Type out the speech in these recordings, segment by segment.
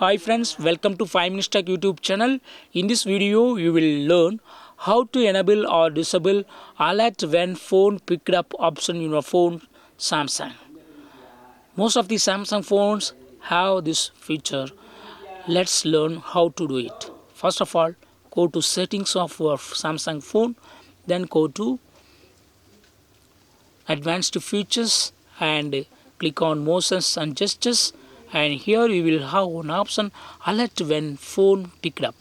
Hi friends, welcome to 5 Minutes Tech YouTube channel. In this video, you will learn how to enable or disable alert when phone picked up option in your phone Samsung. Most of the Samsung phones have this feature. Let's learn how to do it. First of all, go to settings of your Samsung phone, then go to advanced features and click on motions and gestures, and here you will have one option alert when phone picked up.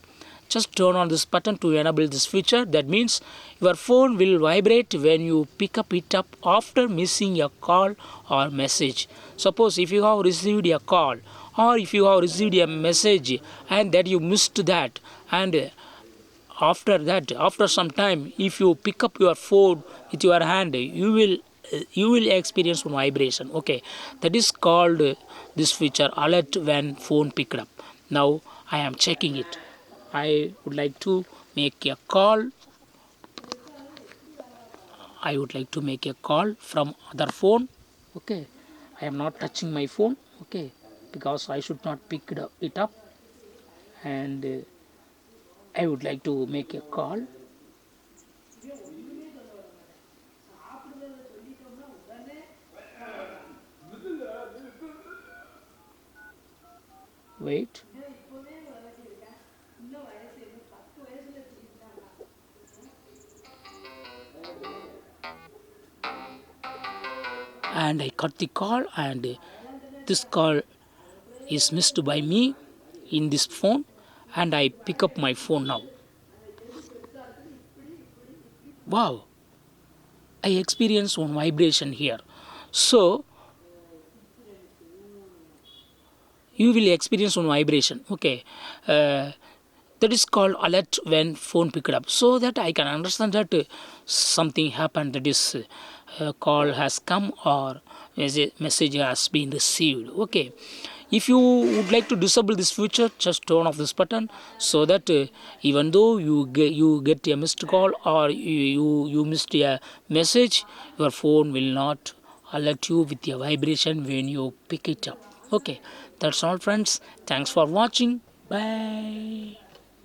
Just turn on this button to enable this feature. That means your phone will vibrate when you pick it up after missing a call or message. Suppose if you have received a call or if you have received a message and that you missed that, and after some time, if you pick up your phone with your hand, you will experience one vibration. Okay, that is called this feature alert when phone picked up. Now I am checking it. I would like to make a call. I would like to make a call from other phone. Okay, I am not touching my phone. Okay, because I should not pick it up, and I would like to make a call. Wait. And I cut the call, and this call is missed by me in this phone, and I pick up my phone now. Wow, I experience one vibration here. So you will experience one vibration. Okay, that is called alert when phone picked up, so that I can understand that something happened, that is call has come or message has been received. Okay, if you would like to disable this feature, just turn off this button, so that even though you get a missed call or you missed a message, your phone will not alert you with a vibration when you pick it up. Okay, that's all friends. Thanks for watching. Bye.